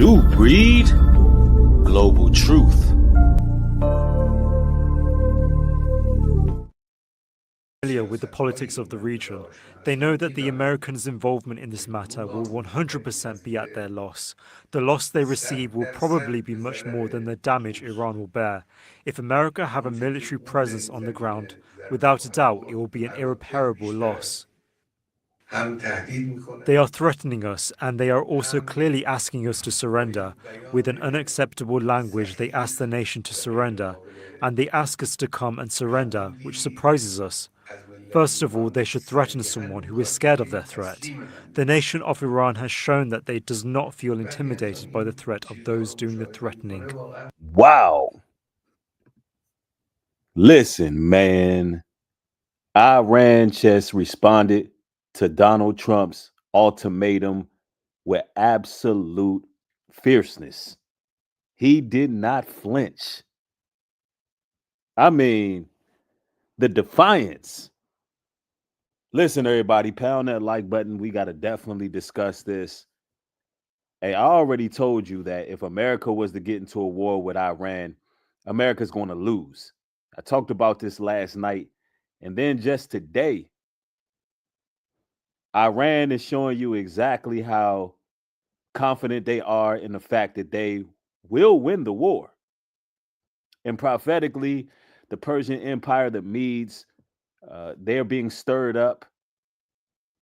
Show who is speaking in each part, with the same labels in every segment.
Speaker 1: Nubreed, Global Truth.
Speaker 2: Familiar with the politics of the region, they know that the Americans' involvement in this matter will 100% be at their loss. The loss they receive will probably be much more than the damage Iran will bear. If America have a military presence on the ground, without a doubt it will be an irreparable loss. They are threatening us, and they are also clearly asking us to surrender. With an unacceptable language, they ask the nation to surrender, and they ask us to come and surrender, which surprises us. First of all, they should threaten someone who is scared of their threat. The nation of Iran has shown that they does not feel intimidated by the threat of those doing the threatening.
Speaker 1: Wow. Listen, man. Iran just responded to Donald Trump's ultimatum with absolute fierceness. He did not flinch. I mean, the defiance. Listen, everybody, pound that like button. We got to definitely discuss this. Hey, I already told you that if America was to get into a war with Iran, America's going to lose. I talked about this last night. And then just today, Iran is showing you exactly how confident they are in the fact that they will win the war. And prophetically, the Persian Empire, the Medes, they're being stirred up.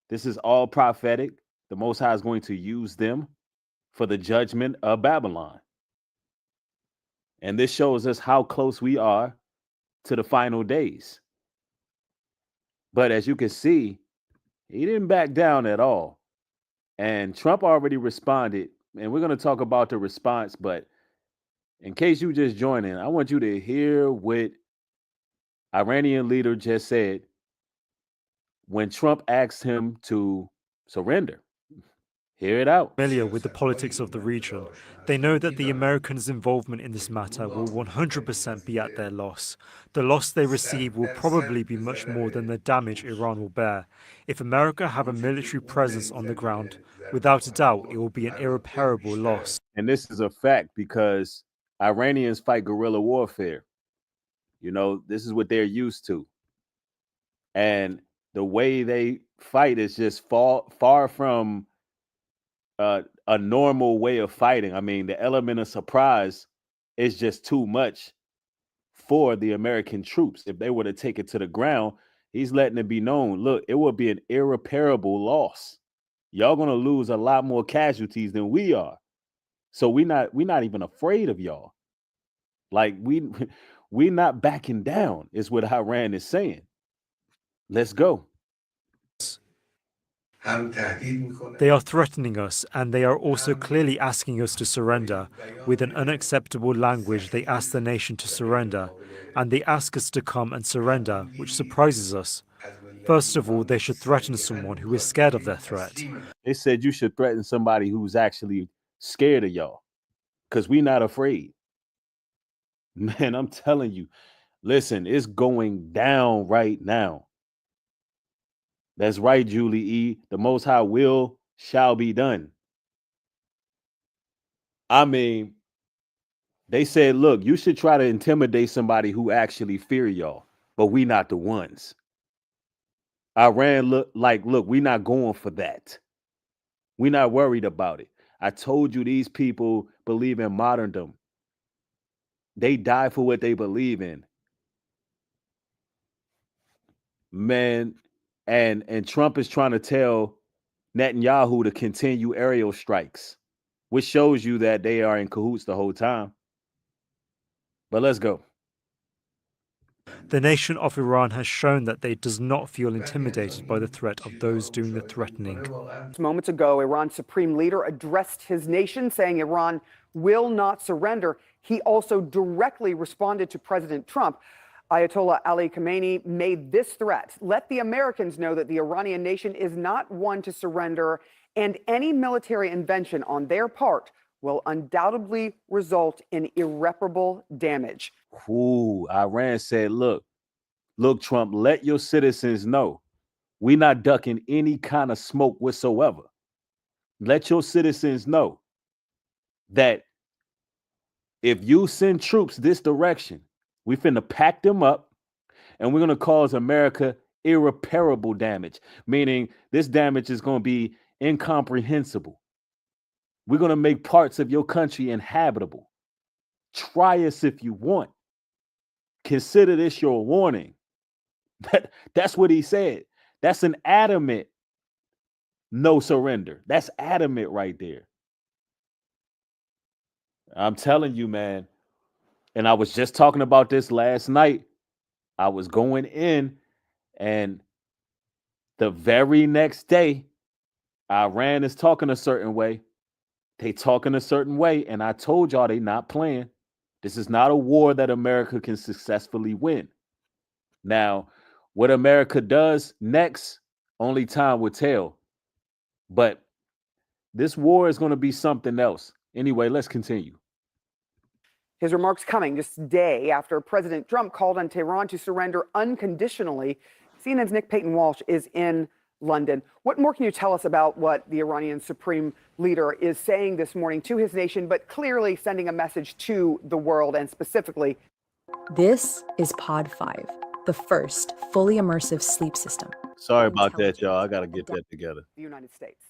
Speaker 1: This is all prophetic. The Most High is going to use them for the judgment of Babylon. And this shows us how close we are to the final days. But as you can see, he didn't back down at all. And Trump already responded. And we're going to talk about the response. But in case you just joined in, I want you to hear what Iranian leader just said when Trump asked him to surrender. Hear it out.
Speaker 2: Familiar with the politics of the region, they know that the Americans' involvement in this matter will 100% be at their loss. The loss they receive will probably be much more than the damage Iran will bear. If America have a military presence on the ground, without a doubt it will be an irreparable loss.
Speaker 1: And this is a fact because Iranians fight guerrilla warfare. You know, this is what they're used to. And the way they fight is just far from a normal way of fighting. I mean, the element of surprise is just too much for the American troops. If they were to take it to the ground, he's letting it be known, look, it will be an irreparable loss. Y'all gonna lose a lot more casualties than we are. So we're not even afraid of y'all. Like we're not backing down, is what Iran is saying. Let's go.
Speaker 2: They are threatening us, and they are also clearly asking us to surrender. With an unacceptable language, they ask the nation to surrender, and they ask us to come and surrender, which surprises us. First of all, they should threaten someone who is scared of their threat.
Speaker 1: They said you should threaten somebody who's actually scared of y'all, because we're not afraid. Man, I'm telling you, listen, it's going down right now. That's right, Julie E. The Most High will shall be done. I mean, they said, look, you should try to intimidate somebody who actually fear y'all, but we not the ones. Iran look, we're not going for that. We're not worried about it. I told you these people believe in martyrdom. They die for what they believe in. Man, and Trump is trying to tell Netanyahu to continue aerial strikes, which shows you that they are in cahoots the whole time. But let's go.
Speaker 2: The nation of Iran has shown that they does not feel intimidated by the threat of those doing the threatening.
Speaker 3: Moments ago, Iran's supreme leader addressed his nation, saying Iran will not surrender. He also directly responded to President Trump. Ayatollah Ali Khamenei made this threat: let the Americans know that the Iranian nation is not one to surrender, and any military invention on their part will undoubtedly result in irreparable damage.
Speaker 1: Ooh, Iran said, look, Trump, let your citizens know we're not ducking any kind of smoke whatsoever. Let your citizens know that if you send troops this direction, we finna pack them up and we're going to cause America irreparable damage, meaning this damage is going to be incomprehensible. We're going to make parts of your country inhabitable. Try us if you want. Consider this your warning. That's what he said. That's an adamant no surrender. That's adamant right there. I'm telling you, man. And I was just talking about this last night. I was going in, and the very next day, Iran is talking a certain way. They talking a certain way, and I told y'all they not playing. This is not a war that America can successfully win. Now, what America does next, only time will tell. But this war is going to be something else. Anyway, let's continue.
Speaker 3: His remarks coming just a day after President Trump called on Tehran to surrender unconditionally. CNN's Nick Payton-Walsh is in London. What more can you tell us about what the Iranian supreme leader is saying this morning to his nation, but clearly sending a message to the world and specifically?
Speaker 4: This is Pod 5, the first fully immersive sleep system.
Speaker 1: Sorry about that, y'all. I got to get that together.
Speaker 3: The United States.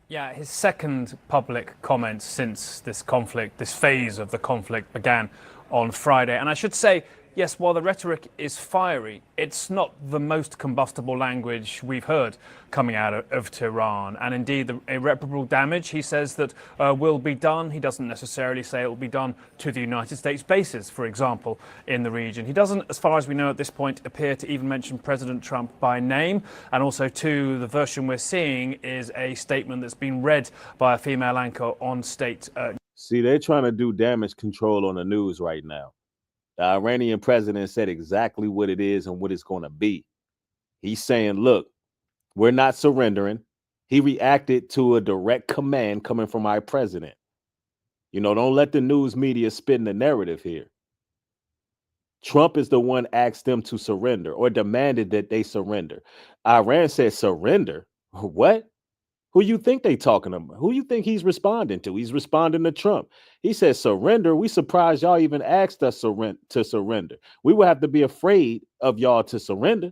Speaker 5: Yeah, his second public comment since this conflict, this phase of the conflict began on Friday. And I should say, yes, while the rhetoric is fiery, it's not the most combustible language we've heard coming out of Tehran. And indeed, the irreparable damage, he says, that will be done. He doesn't necessarily say it will be done to the United States bases, for example, in the region. He doesn't, as far as we know at this point, appear to even mention President Trump by name. And also, too, the version we're seeing is a statement that's been read by a female anchor on state.
Speaker 1: See, they're trying to do damage control on the news right now. The Iranian president said exactly what it is and what it's going to be. He's saying, look, we're not surrendering. He reacted to a direct command coming from our president. You know, don't let the news media spin the narrative here. Trump is the one asked them to surrender or demanded that they surrender. Iran said surrender? What? Who you think they talking about? Who you think he's responding to? He's responding to Trump. He says surrender. We surprised y'all even asked us to surrender. We would have to be afraid of y'all to surrender.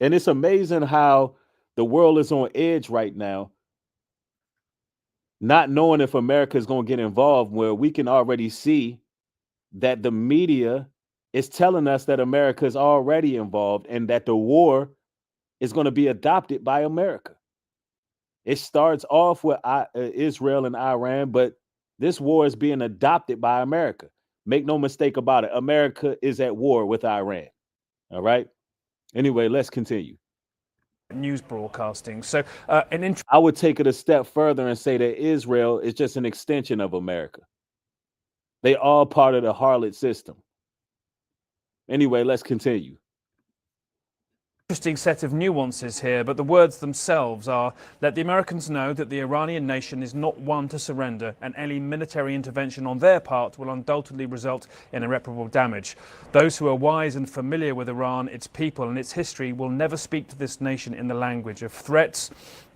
Speaker 1: And it's amazing how the world is on edge right now, not knowing if America is going to get involved, where we can already see that the media is telling us that America is already involved and that the war is going to be adopted by America. It starts off with Israel and Iran, but this war is being adopted by America. Make no mistake about it. America is at war with Iran. All right. Anyway, let's continue.
Speaker 5: News broadcasting. So
Speaker 1: I would take it a step further and say that Israel is just an extension of America. They all part of the harlot system. Anyway, let's continue.
Speaker 5: Interesting set of nuances here, but the words themselves are that the Americans know that the Iranian nation is not one to surrender, and any military intervention on their part will undoubtedly result in irreparable damage. Those who are wise and familiar with Iran, its people and its history will never speak to this nation in the language of threats.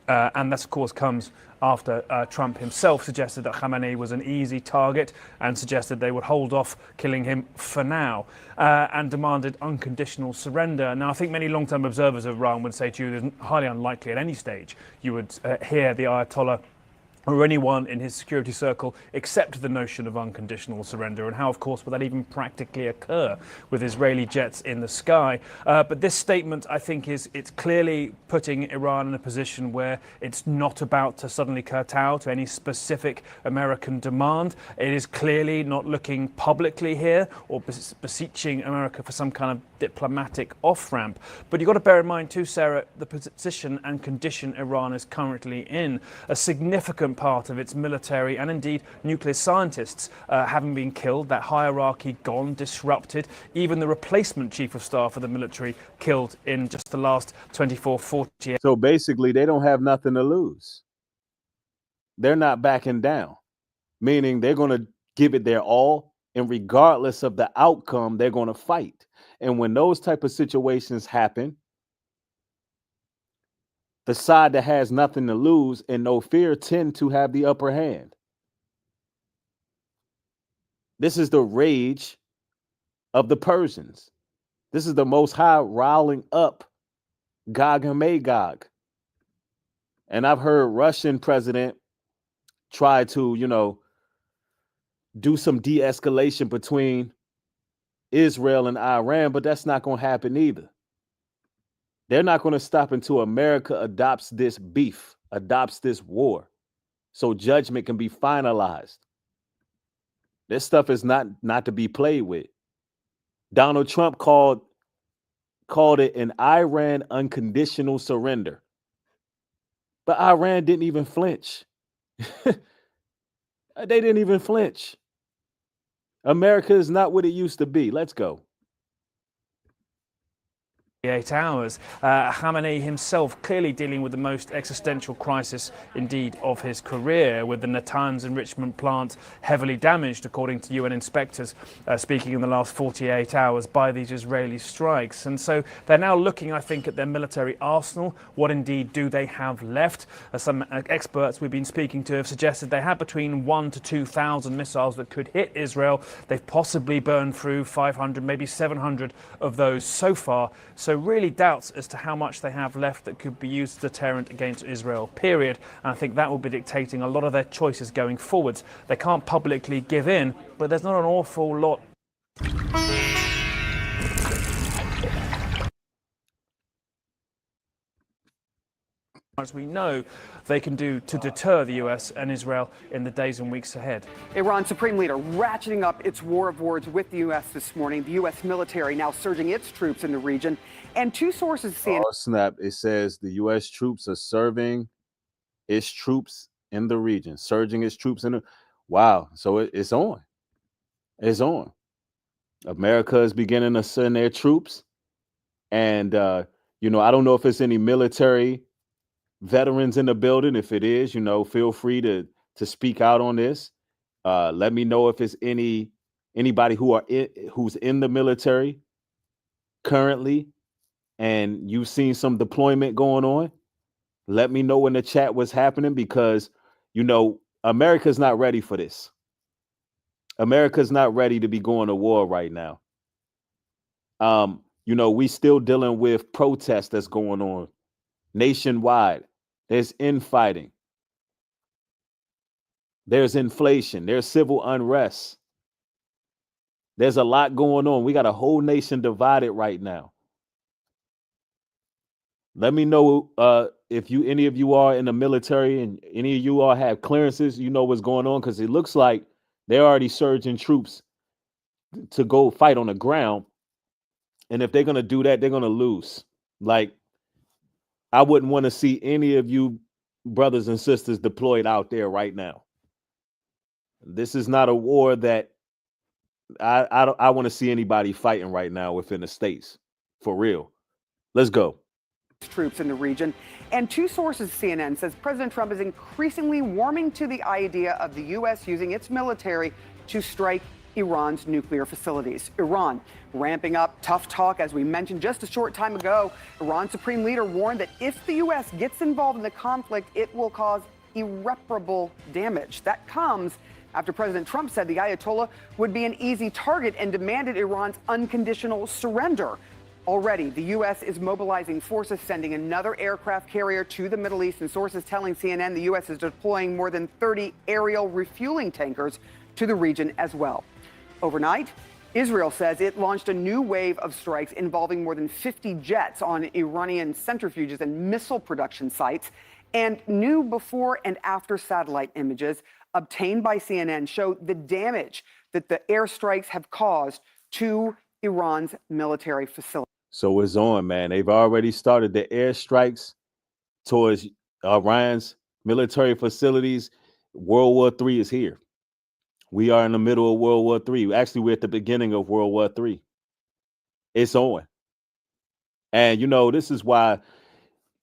Speaker 5: And that, of course, comes after Trump himself suggested that Khamenei was an easy target and suggested they would hold off killing him for now, and demanded unconditional surrender. Now, I think many long-term observers of Iran would say to you it's highly unlikely at any stage you would hear the Ayatollah or anyone in his security circle accept the notion of unconditional surrender, and how, of course, will that even practically occur with Israeli jets in the sky? But this statement, I think, it's clearly putting Iran in a position where it's not about to suddenly kowtow to any specific American demand. It is clearly not looking publicly here or beseeching America for some kind of diplomatic off-ramp. But you've got to bear in mind too, Sarah, the position and condition Iran is currently in. A significant part of its military and indeed nuclear scientists having been killed, that hierarchy gone, disrupted, even the replacement chief of staff of the military killed in just the last 24, 48.
Speaker 1: So basically, they don't have nothing to lose. They're not backing down, meaning they're going to give it their all, and regardless of the outcome, they're going to fight. And when those type of situations happen, the side that has nothing to lose and no fear tend to have the upper hand. This is the rage of the Persians. This is the Most High riling up Gog and Magog. And I've heard Russian president try to, do some de-escalation between Israel and Iran, but that's not going to happen either. They're not going to stop until America adopts this beef, adopts this war, so judgment can be finalized. This stuff is not to be played with. Donald Trump called it an Iran unconditional surrender. But Iran didn't even flinch. They didn't even flinch. America is not what it used to be. Let's go.
Speaker 5: 8 hours. Khamenei himself clearly dealing with the most existential crisis indeed of his career, with the Natanz enrichment plant heavily damaged, according to UN inspectors, speaking in the last 48 hours, by these Israeli strikes. And so they're now looking, I think, at their military arsenal. What indeed do they have left? Some experts we've been speaking to have suggested they have between 1,000 to 2,000 missiles that could hit Israel. They've possibly burned through 500, maybe 700 of those so far. So really doubts as to how much they have left that could be used as a deterrent against Israel, period. And I think that will be dictating a lot of their choices going forwards. They can't publicly give in, but there's not an awful lot. As we know, they can do to deter the US and Israel in the days and weeks ahead.
Speaker 3: Iran Supreme Leader ratcheting up its war of words with the U.S. this morning. The U.S. military now surging its troops in the region. And two sources CNN.
Speaker 1: Oh, snap. It says the U.S. troops are serving its troops in the region, surging its troops in the... Wow. So it's on. It's on. America is beginning to send their troops. And, I don't know if it's any military veterans in the building. If it is, feel free to speak out on this. Let me know if it's anybody who's in the military currently and you've seen some deployment going on. Let me know in the chat what's happening, because America's not ready for this. America's not ready to be going to war right now. We still dealing with protests that's going on nationwide. There's infighting. There's inflation. There's civil unrest. There's a lot going on. We got a whole nation divided right now. Let me know if any of you are in the military and any of you all have clearances, you know what's going on, because it looks like they're already surging troops to go fight on the ground. And if they're going to do that, they're going to lose. Like, I wouldn't want to see any of you brothers and sisters deployed out there right now. This is not a war that I want to see anybody fighting right now within the States. For real. Let's go.
Speaker 3: Troops in the region. And two sources, CNN says President Trump is increasingly warming to the idea of the U.S. using its military to strike Iran's nuclear facilities. Iran ramping up tough talk, as we mentioned just a short time ago. Iran's supreme leader warned that if the U.S. gets involved in the conflict, it will cause irreparable damage. That comes after President Trump said the Ayatollah would be an easy target and demanded Iran's unconditional surrender. Already, the U.S. is mobilizing forces, sending another aircraft carrier to the Middle East, and sources telling CNN the U.S. is deploying more than 30 aerial refueling tankers to the region as well. Overnight, Israel says it launched a new wave of strikes involving more than 50 jets on Iranian centrifuges and missile production sites. And new before and after satellite images obtained by CNN show the damage that the airstrikes have caused to Iran's military facilities.
Speaker 1: So it's on, man. They've already started the airstrikes towards Iran's military facilities. World War III is here. We are in the middle of World War III. Actually, we're at the beginning of World War III. It's on. And, this is why,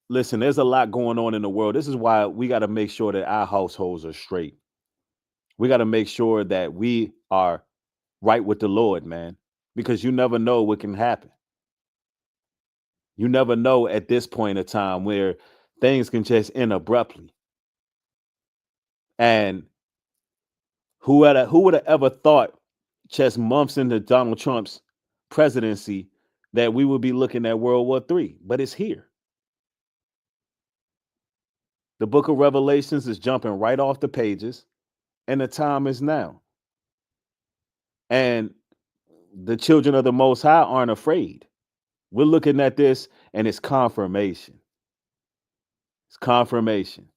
Speaker 1: listen, there's a lot going on in the world. This is why we got to make sure that our households are straight. We got to make sure that we are right with the Lord, man, because you never know what can happen. You never know at this point in time where things can just end abruptly. And who would have ever thought just months into Donald Trump's presidency that we would be looking at World War III? But it's here. The book of Revelations is jumping right off the pages, and the time is now. And the children of the Most High aren't afraid. We're looking at this, and it's confirmation. It's confirmation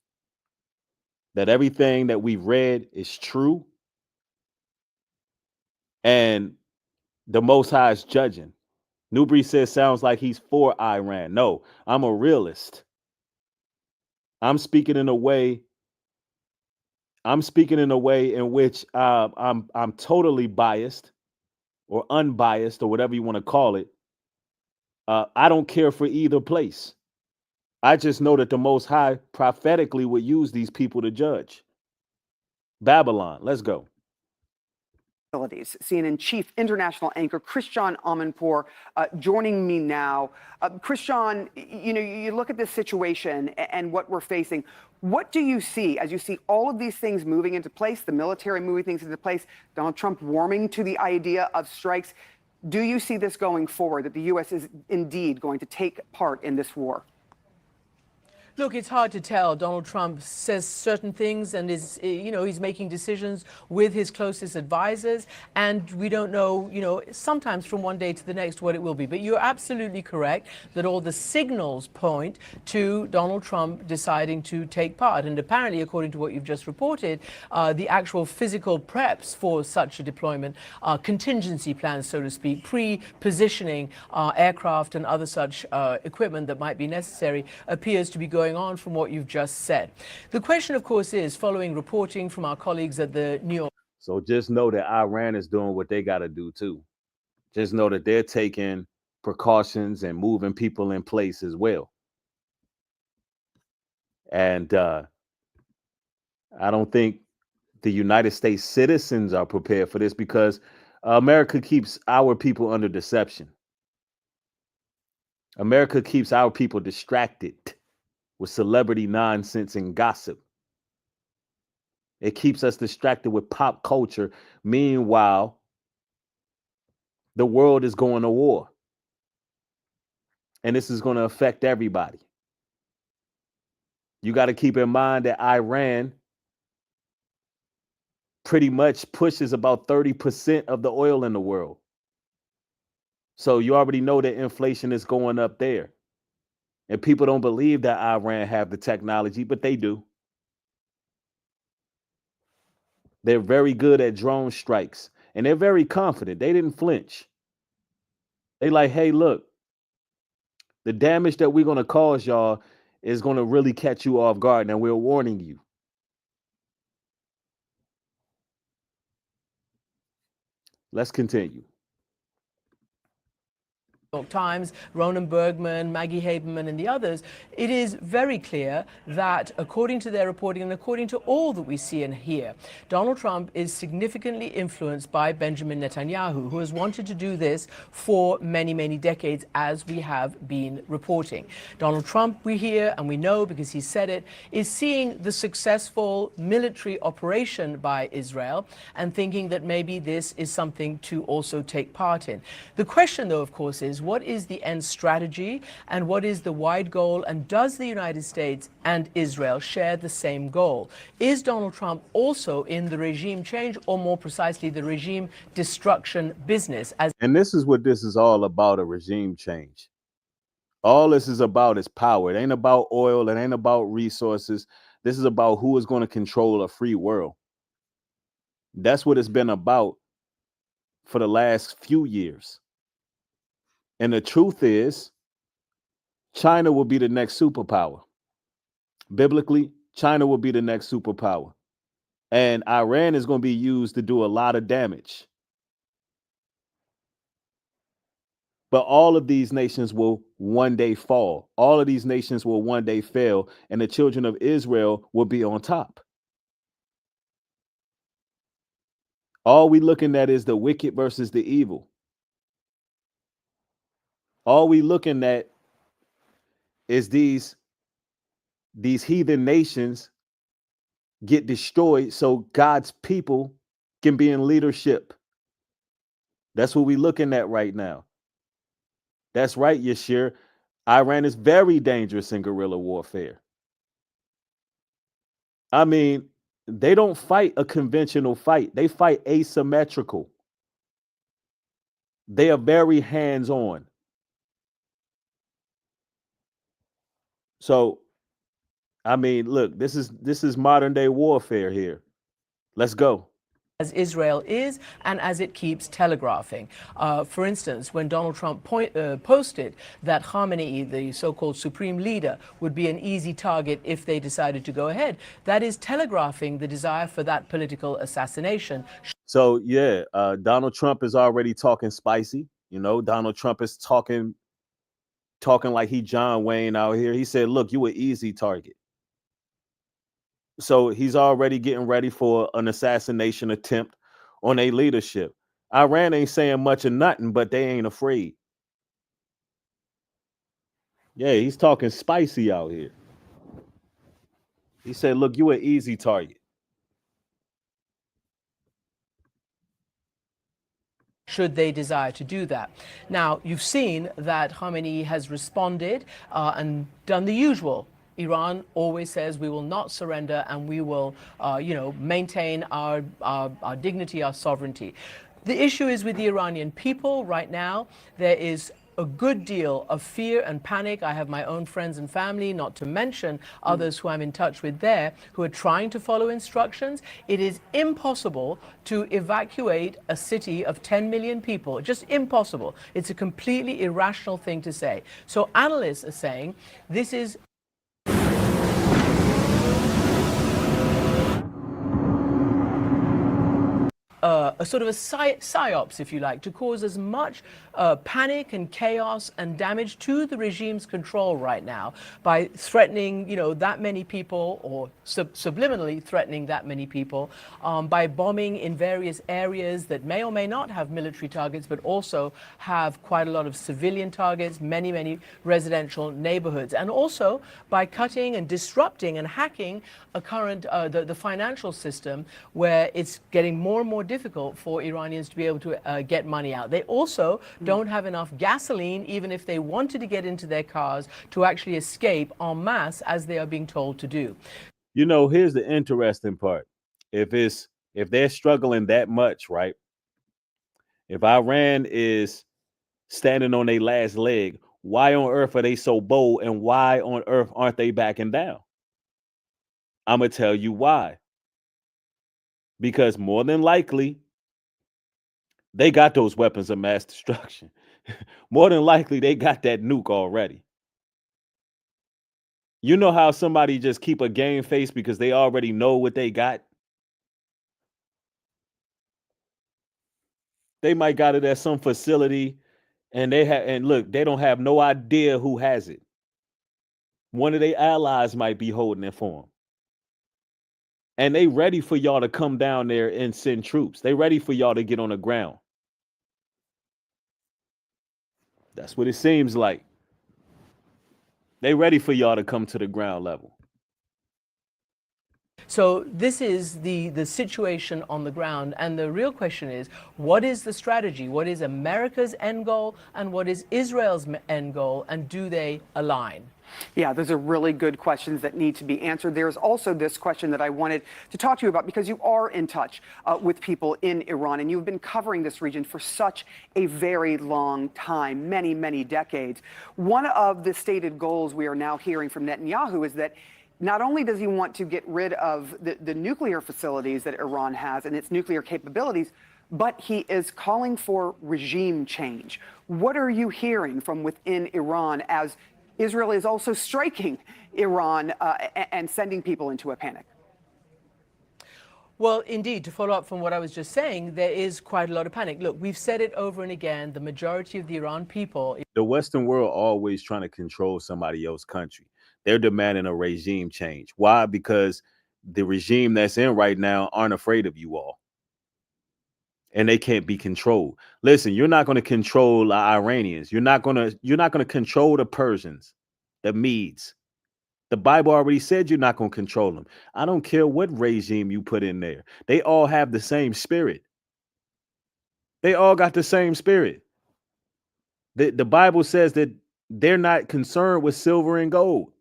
Speaker 1: that everything that we've read is true, and the Most High is judging. Nubreed says sounds like he's for Iran. No, I'm a realist. I'm speaking in a way in which I'm totally biased or unbiased or whatever you want to call it. I don't care for either place. I just know that the Most High prophetically would use these people to judge. Babylon, let's go.
Speaker 3: CNN chief international anchor Christian Amanpour joining me now. Christian, you look at this situation and what we're facing. What do you see as you see all of these things moving into place, the military moving things into place, Donald Trump warming to the idea of strikes? Do you see this going forward, that the U.S. is indeed going to take part in this war?
Speaker 6: Look, it's hard to tell. Donald Trump says certain things and is, he's making decisions with his closest advisors, and we don't know, sometimes from one day to the next what it will be. But you're absolutely correct that all the signals point to Donald Trump deciding to take part. And apparently, according to what you've just reported, the actual physical preps for such a deployment, contingency plans, so to speak, pre-positioning aircraft and other such equipment that might be necessary, appears to be going on from what you've just said. The question, of course, is, following reporting from our colleagues at the New York.
Speaker 1: So just know that Iran is doing what they got to do too. Just know that they're taking precautions and moving people in place as well. And I don't think the United States citizens are prepared for this because America keeps our people under deception. America keeps our people distracted with celebrity nonsense and gossip. It keeps us distracted with pop culture. Meanwhile, the world is going to war. And this is going to affect everybody. You got to keep in mind that Iran pretty much pushes about 30% of the oil in the world. So you already know that inflation is going up there. And people don't believe that Iran have the technology, but they do. They're very good at drone strikes, and they're very confident. They didn't flinch. They like, hey, look, the damage that we're going to cause y'all is going to really catch you off guard, and we're warning you. Let's continue.
Speaker 6: York Times, Ronan Bergman, Maggie Haberman, and the others, it is very clear that according to their reporting and according to all that we see and hear, Donald Trump is significantly influenced by Benjamin Netanyahu, who has wanted to do this for many, many decades, as we have been reporting. Donald Trump, we hear and we know because he said it, is seeing the successful military operation by Israel and thinking that maybe this is something to also take part in. The question, though, of course, is what is the end strategy and what is the wide goal, and does the United States and Israel share the same goal? Is Donald Trump also in the regime change, or more precisely the regime destruction business?
Speaker 1: And this is what this is all about, a regime change. All this is about is power. It ain't about oil. It ain't about resources. This is about who is going to control a free world. That's what it's been about for the last few years. And the truth is, China will be the next superpower. Biblically, China will be the next superpower. And Iran is going to be used to do a lot of damage. But all of these nations will one day fall. All of these nations will one day fail, and the children of Israel will be on top. All we looking at is the wicked versus the evil. All we looking at is these these heathen nations get destroyed so God's people can be in leadership. That's what we're looking at right now. That's right, Yashir. Iran is very dangerous in guerrilla warfare. I mean, they don't fight a conventional fight. They fight asymmetrical. They are very hands-on. So, I mean, look, this is modern day warfare here. Let's go.
Speaker 6: As Israel is and as it keeps telegraphing. For instance, when Donald Trump posted that Khamenei, the so-called supreme leader, would be an easy target if they decided to go ahead, that is telegraphing the desire for that political assassination.
Speaker 1: So, yeah, Donald Trump is already talking spicy. You know, Donald Trump is talking like he John Wayne out here. He said, look, you an easy target. So he's already getting ready for an assassination attempt on a leadership. Iran ain't saying much of nothing, but they ain't afraid. Yeah, he's talking spicy out here. He said, look, you an easy target.
Speaker 6: Should they desire to do that. Now, you've seen that Khamenei has responded and done the usual. Iran always says we will not surrender and we will, maintain our dignity, our sovereignty. The issue is with the Iranian people right now. There is a good deal of fear and panic. I have my own friends and family, not to mention others who I'm in touch with there, who are trying to follow instructions. It is impossible to evacuate a city of 10 million people. Just impossible. It's a completely irrational thing to say. So analysts are saying this is a sort of a psyops, if you like, to cause as much panic and chaos and damage to the regime's control right now by threatening, that many people, or subliminally threatening that many people, by bombing in various areas that may or may not have military targets, but also have quite a lot of civilian targets, many residential neighborhoods, and also by cutting and disrupting and hacking a current the financial system, where it's getting more and more difficult for Iranians to be able to get money out. They also don't have enough gasoline, even if they wanted to get into their cars, to actually escape en masse as they are being told to do.
Speaker 1: Here's the interesting part. If they're struggling that much, right? If Iran is standing on their last leg, why on earth are they so bold, and why on earth aren't they backing down? I'm going to tell you why. Because more than likely, they got those weapons of mass destruction. More than likely, they got that nuke already. You know how somebody just keep a game face because they already know what they got? They might got it at some facility, and look, they don't have no idea who has it. One of their allies might be holding it for them. And they ready for y'all to come down there and send troops. They ready for y'all to get on the ground. That's what it seems like. They ready for y'all to come to the ground level.
Speaker 6: So this is the situation on the ground, and the real question is, what is the strategy? What is America's end goal, and what is Israel's end goal, and do they align?
Speaker 3: Yeah, those are really good questions that need to be answered. There's also this question that I wanted to talk to you about, because you are in touch with people in Iran, and you've been covering this region for such a very long time, many decades. One of the stated goals we are now hearing from Netanyahu is that not only does he want to get rid of the nuclear facilities that Iran has and its nuclear capabilities, but he is calling for regime change. What are you hearing from within Iran as Israel is also striking Iran and sending people into a panic?
Speaker 6: Well, indeed, to follow up from what I was just saying, there is quite a lot of panic. Look, we've said it over and again, the majority of the Iran people...
Speaker 1: The Western world always trying to control somebody else's country. They're demanding a regime change. Why? Because the regime that's in right now aren't afraid of you all. And they can't be controlled. Listen, you're not going to control the Iranians. You're not going to control the Persians, the Medes. The Bible already said you're not going to control them. I don't care what regime you put in there. They all have the same spirit. They all got the same spirit. The Bible says that they're not concerned with silver and gold.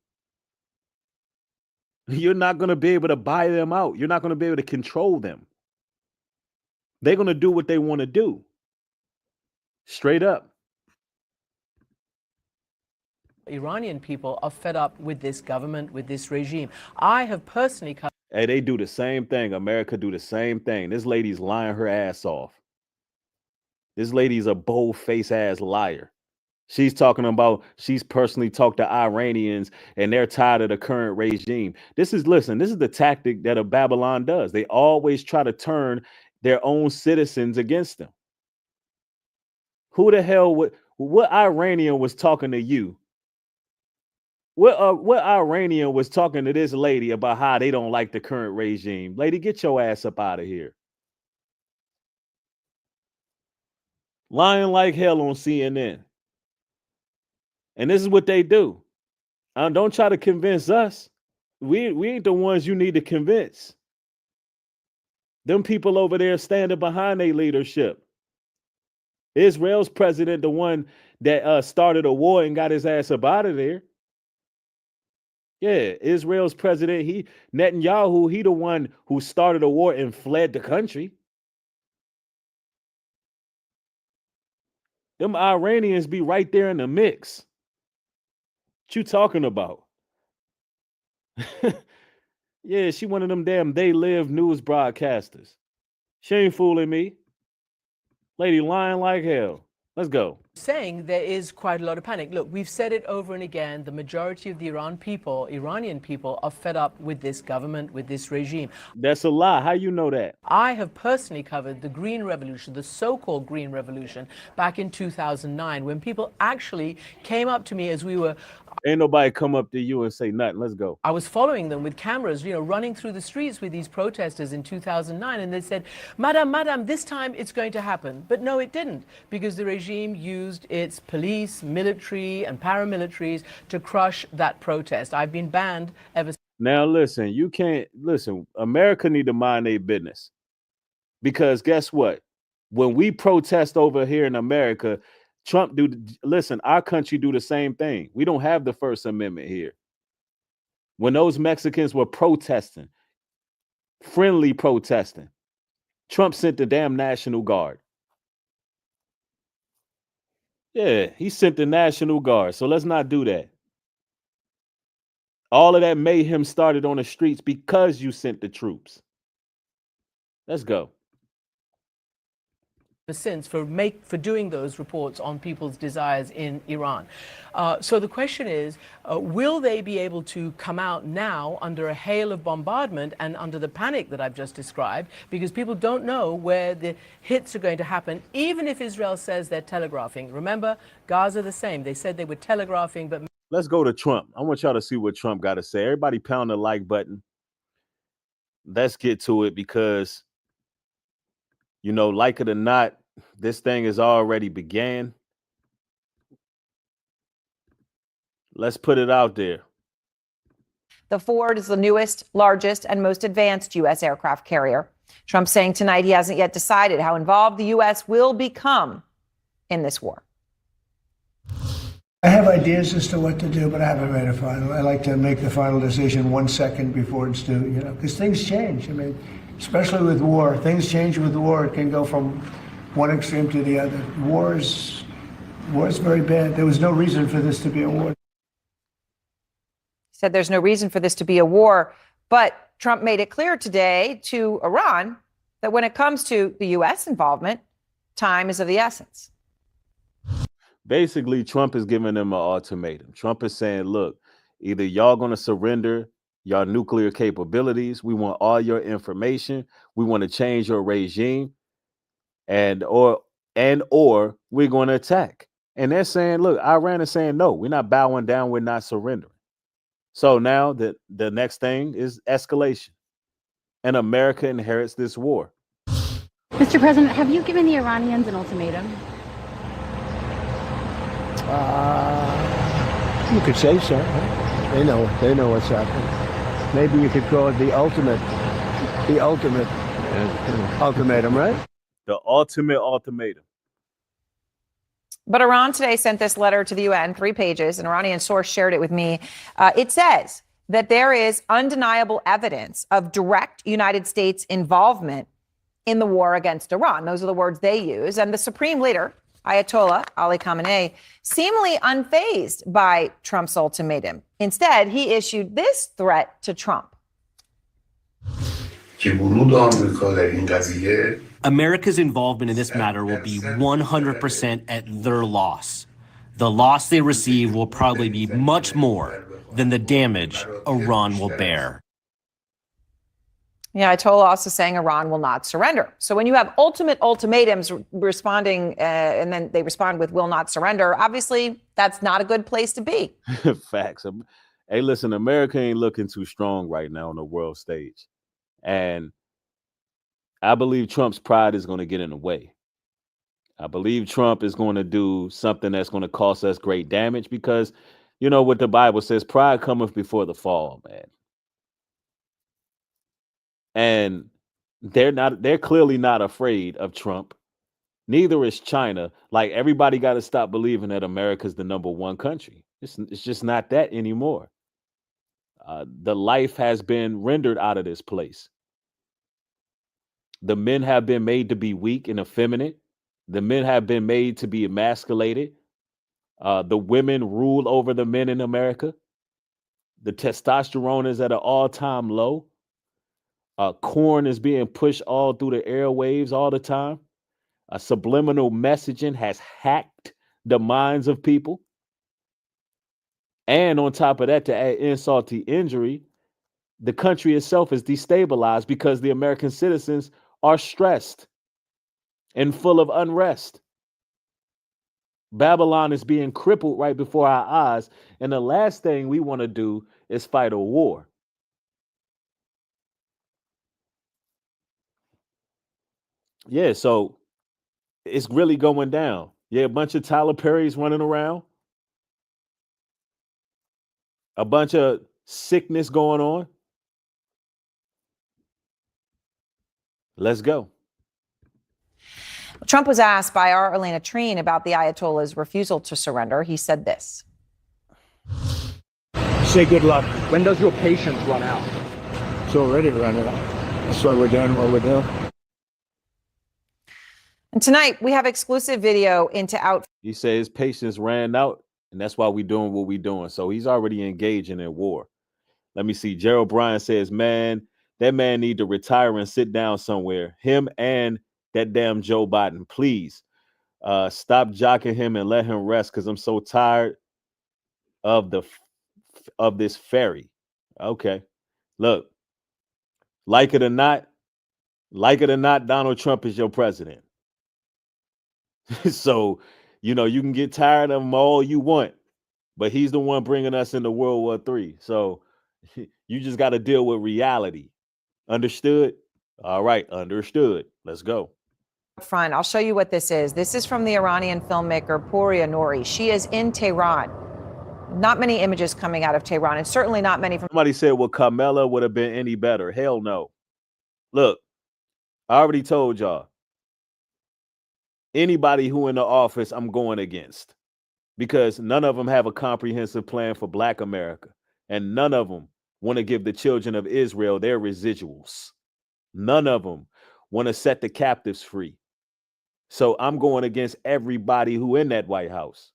Speaker 1: You're not going to be able to buy them out. You're not going to be able to control them. They're going to do what they want to do. Straight up.
Speaker 6: Iranian people are fed up with this government, with this regime. I have personally covered.
Speaker 1: Hey, they do the same thing. America do the same thing. This lady's lying her ass off. This lady's a bold-faced ass liar. She's talking about she's personally talked to Iranians and they're tired of the current regime. Listen, this is the tactic that a Babylon does. They always try to turn their own citizens against them. Who the hell what Iranian was talking to you? What Iranian was talking to this lady about how they don't like the current regime? Lady, get your ass up out of here. Lying like hell on CNN. And this is what they do. Don't try to convince us. We ain't the ones you need to convince. Them people over there standing behind their leadership. Israel's president, the one that started a war and got his ass up out of there. Yeah, Israel's president, Netanyahu, he the one who started a war and fled the country. Them Iranians be right there in the mix. What you talking about? Yeah, she one of them damn They Live news broadcasters. She ain't fooling me. Lady lying like hell. Let's go.
Speaker 6: Saying there is quite a lot of panic. Look, we've said it over and again. The majority of the Iranian people are fed up with this government, with this regime.
Speaker 1: That's a lie. How you know that?
Speaker 6: I have personally covered the Green Revolution, the so-called Green Revolution, back in 2009, when people actually came up to me as we were.
Speaker 1: Ain't nobody come up to you and say nothing. Let's go.
Speaker 6: I was following them with cameras, running through the streets with these protesters in 2009. And they said, Madam, this time it's going to happen. But no, it didn't, because the regime used its police, military and paramilitaries to crush that protest. I've been banned ever since.
Speaker 1: Now, listen, you can't listen. America need to mind their business, because guess what? When we protest over here in America, Trump our country do the same thing. We don't have the First Amendment here. When those Mexicans were protesting, friendly protesting, Trump sent the damn National Guard. Yeah, he sent the National Guard. So let's not do that. All of that mayhem started on the streets because you sent the troops. Let's go.
Speaker 6: Since for doing those reports on people's desires in Iran. So the question is, will they be able to come out now under a hail of bombardment and under the panic that I've just described, because people don't know where the hits are going to happen, even if Israel says they're telegraphing. Remember, Gaza the same. They said they were telegraphing, but...
Speaker 1: Let's go to Trump. I want y'all to see what Trump got to say. Everybody pound the like button. Let's get to it, because like it or not, this thing has already began. Let's put it out there.
Speaker 7: The Ford is the newest, largest, and most advanced U.S. aircraft carrier. Trump saying tonight he hasn't yet decided how involved the U.S. will become in this war.
Speaker 8: I have ideas as to what to do, but I haven't made a final. I like to make the final decision 1 second before it's due, because things change. I mean, especially with war, things change with war. It can go from one extreme to the other. War is very bad. There was no reason for this to be a war.
Speaker 7: He said there's no reason for this to be a war, but Trump made it clear today to Iran that when it comes to the U.S. involvement, time is of the essence.
Speaker 1: Basically, Trump is giving them an ultimatum. Trump is saying, look, either y'all going to surrender your nuclear capabilities, we want all your information, we want to change your regime, and or we're going to attack. And they're saying, look, Iran is saying, no, we're not bowing down, we're not surrendering. So now the next thing is escalation, and America inherits this war.
Speaker 9: Mr. President, have you given the Iranians an ultimatum?
Speaker 8: You could say so. Right? They know what's happening. Maybe you could call it the ultimate ultimatum, right?
Speaker 1: The ultimate ultimatum.
Speaker 7: But Iran today sent this letter to the UN, 3 pages. An Iranian source shared it with me. It says that there is undeniable evidence of direct United States involvement in the war against Iran. Those are the words they use. And the supreme leader, Ayatollah Ali Khamenei, seemingly unfazed by Trump's ultimatum. Instead, he issued this threat to Trump.
Speaker 10: America's involvement in this matter will be 100% at their loss. The loss they receive will probably be much more than the damage Iran will bear.
Speaker 7: Yeah, Ayatollah also saying Iran will not surrender. So when you have ultimate ultimatums responding, and then they respond with will not surrender, obviously that's not a good place to be.
Speaker 1: Facts. Hey, listen, America ain't looking too strong right now on the world stage. And I believe Trump's pride is going to get in the way. I believe Trump is going to do something that's going to cause us great damage because, you know what the Bible says, pride cometh before the fall, man. And they're clearly not afraid of Trump. Neither is China. Like, everybody got to stop believing that America's the number one country. It's just not that anymore. The life has been rendered out of this place. The men have been made to be weak and effeminate. The men have been made to be emasculated. The women rule over the men in America. The testosterone is at an all-time low. Corn is being pushed all through the airwaves all the time. Subliminal messaging has hacked the minds of people. And on top of that, to add insult to injury, the country itself is destabilized because the American citizens are stressed and full of unrest. Babylon is being crippled right before our eyes. And the last thing we want to do is fight a war. Yeah, so it's really going down. Yeah, a bunch of Tyler Perry's running around. A bunch of sickness going on. Let's go.
Speaker 7: Trump was asked by our Elena Treen about the Ayatollah's refusal to surrender. He said this.
Speaker 8: Say good luck.
Speaker 11: When does your patience run out?
Speaker 8: It's already running out. That's why we're doing what we're doing.
Speaker 7: And tonight, we have exclusive video into out.
Speaker 1: He said his patience ran out, and that's why we're doing what we're doing. So he's already engaging in war. Let me see. Gerald Bryan says, man, that man need to retire and sit down somewhere. Him and that damn Joe Biden, please. Stop jocking him and let him rest because I'm so tired of this ferry. Okay. Look, like it or not, Donald Trump is your president. So, you can get tired of him all you want, but he's the one bringing us into World War III. So you just got to deal with reality. Understood? All right. Understood. Let's go.
Speaker 7: Front. I'll show you what this is. This is from the Iranian filmmaker Pouria Nouri. She is in Tehran. Not many images coming out of Tehran, and certainly not many from.
Speaker 1: Somebody said, well, Carmela would have been any better. Hell no. Look, I already told y'all. Anybody who in the office, I'm going against, because none of them have a comprehensive plan for Black America, and none of them want to give the children of Israel their residuals. None of them want to set the captives free. So I'm going against everybody who in that White House.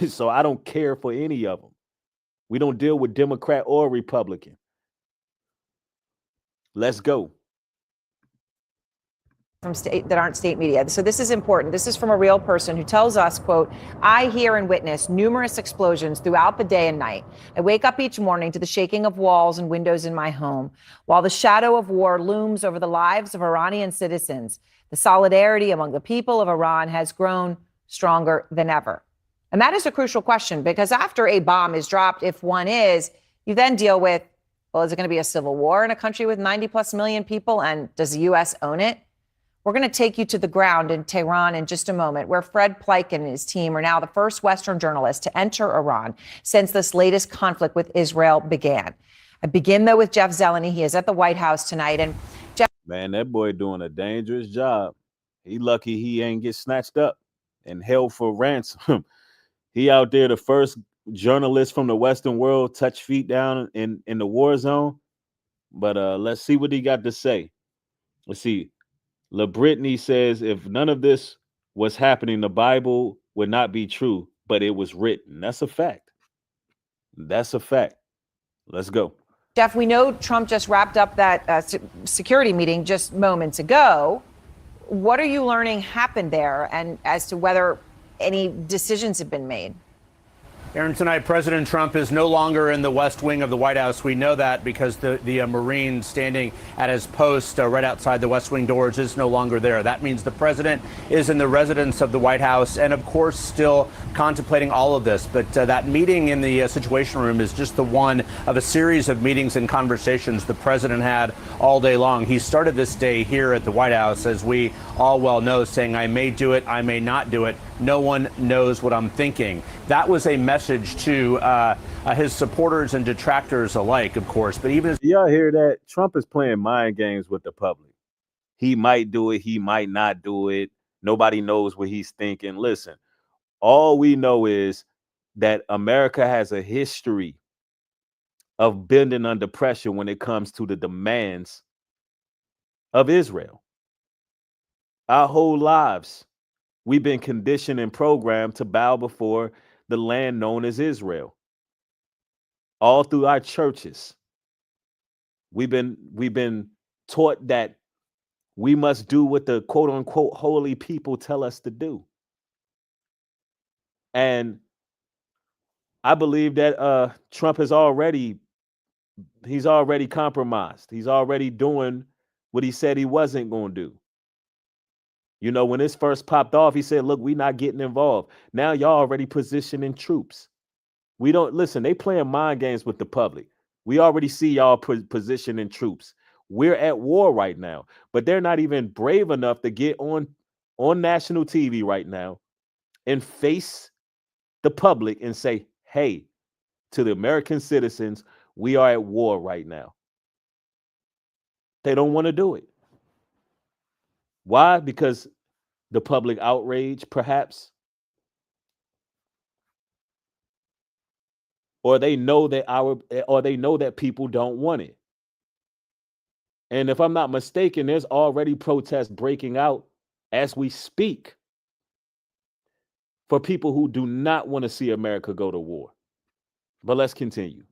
Speaker 1: So I don't care for any of them. We don't deal with Democrat or Republican. Let's go.
Speaker 7: From state that aren't state media. So this is important. This is from a real person who tells us, quote, I hear and witness numerous explosions throughout the day and night. I wake up each morning to the shaking of walls and windows in my home. While the shadow of war looms over the lives of Iranian citizens, the solidarity among the people of Iran has grown stronger than ever. And that is a crucial question, because after a bomb is dropped, if one is, you then deal with, well, is it going to be a civil war in a country with 90+ million people? And does the U.S. own it? We're going to take you to the ground in Tehran in just a moment, where Fred Pleitgen and his team are now the first Western journalists to enter Iran since this latest conflict with Israel began. I begin, though, with Jeff Zeleny. He is at the White House tonight. And Jeff,
Speaker 1: man, that boy doing a dangerous job. He lucky he ain't get snatched up and held for ransom. He out there, the first journalist from the Western world, touch feet down in the war zone. But let's see what he got to say. Let's see. LaBrittany says, if none of this was happening, the Bible would not be true, but it was written. That's a fact. That's a fact. Let's go.
Speaker 7: Jeff, we know Trump just wrapped up that security meeting just moments ago. What are you learning happened there, and as to whether any decisions have been made?
Speaker 12: Aaron, tonight, President Trump is no longer in the West Wing of the White House. We know that because the Marine standing at his post right outside the West Wing doors is no longer there. That means the president is in the residence of the White House and, of course, still contemplating all of this. But that meeting in the Situation Room is just the one of a series of meetings and conversations the president had all day long. He started this day here at the White House, as we all well know, saying, I may do it, I may not do it. No one knows what I'm thinking. That was a message to his supporters and detractors alike, of course. But even as
Speaker 1: y'all hear that, Trump is playing mind games with the public. He might do it. He might not do it. Nobody knows what he's thinking. Listen, all we know is that America has a history of bending under pressure when it comes to the demands of Israel. Our whole lives, we've been conditioned and programmed to bow before the land known as Israel. All through our churches, we've been taught that we must do what the quote unquote holy people tell us to do. And I believe that Trump he's already compromised. He's already doing what he said he wasn't going to do. You know, when this first popped off, he said, look, we're not getting involved. Now y'all already positioning troops. We don't listen. They playing mind games with the public. We already see y'all positioning troops. We're at war right now, but they're not even brave enough to get on national TV right now and face the public and say, hey, to the American citizens, we are at war right now. They don't want to do it. Why? Because the public outrage, perhaps, or they know that people don't want it. And if I'm not mistaken, there's already protests breaking out as we speak for people who do not want to see America go to war. But let's continue.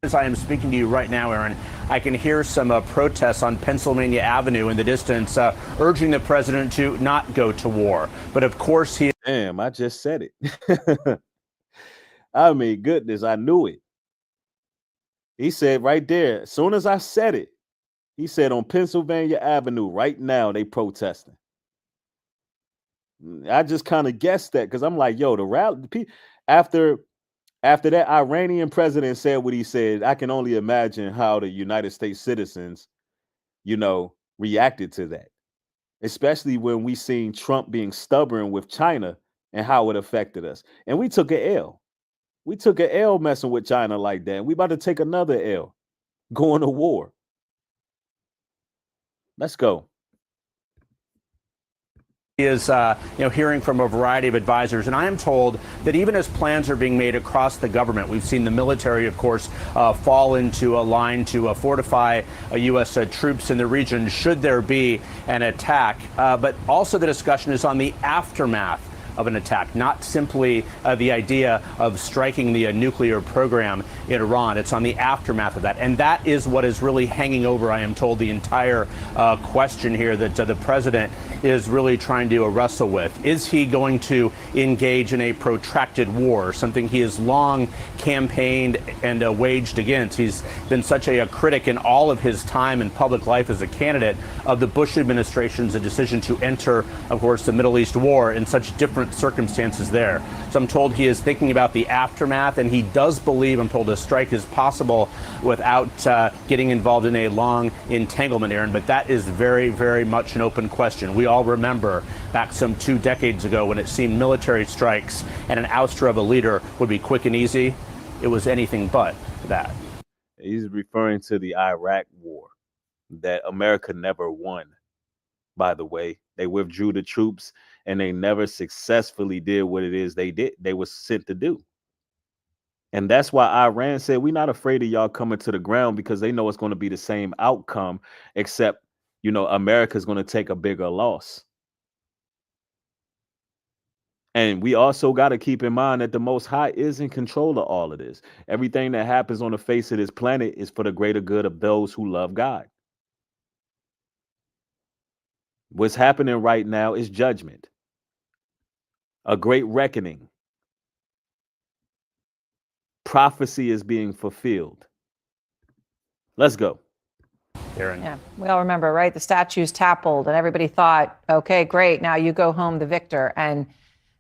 Speaker 12: As I am speaking to you right now, Aaron, I can hear some protests on Pennsylvania Avenue in the distance, urging the president to not go to war. But of course,
Speaker 1: Damn, I just said it. I mean, goodness, I knew it. He said right there, as soon as I said it, he said on Pennsylvania Avenue right now, they protesting. I just kind of guessed that because I'm like, yo, the rally, after that Iranian president said what he said, I can only imagine how the United States citizens, reacted to that, especially when we seen Trump being stubborn with China and how it affected us. And we took an L. We took an L messing with China like that. We about to take another L, going to war. Let's go.
Speaker 12: He is, hearing from a variety of advisors, and I am told that even as plans are being made across the government, we've seen the military, of course, fall into a line to fortify U.S. Troops in the region should there be an attack. But also the discussion is on the aftermath of an attack, not simply the idea of striking the nuclear program in Iran. It's on the aftermath of that. And that is what is really hanging over, I am told, the entire question here that the president is really trying to wrestle with. Is he going to engage in a protracted war, something he has long campaigned and waged against? He's been such a critic in all of his time in public life as a candidate of the Bush administration's decision to enter, of course, the Middle East war in such different different circumstances there. So I'm told he is thinking about the aftermath, and he does believe, I'm told, a strike is possible without getting involved in a long entanglement, Aaron. But that is very, very much an open question. We all remember back some 2 decades ago when it seemed military strikes and an ouster of a leader would be quick and easy. It was anything but that.
Speaker 1: He's referring to the Iraq war that America never won. By the way, they withdrew the troops and they never successfully did what it is they were sent to do. And that's why Iran said, we're not afraid of y'all coming to the ground, because they know it's going to be the same outcome, except, America's going to take a bigger loss. And we also got to keep in mind that the Most High is in control of all of this. Everything that happens on the face of this planet is for the greater good of those who love God. What's happening right now is judgment, a great reckoning. Prophecy is being fulfilled. Let's go.
Speaker 12: Aaron.
Speaker 7: Yeah, we all remember, right? The statues toppled and everybody thought, okay, great, now you go home the victor. And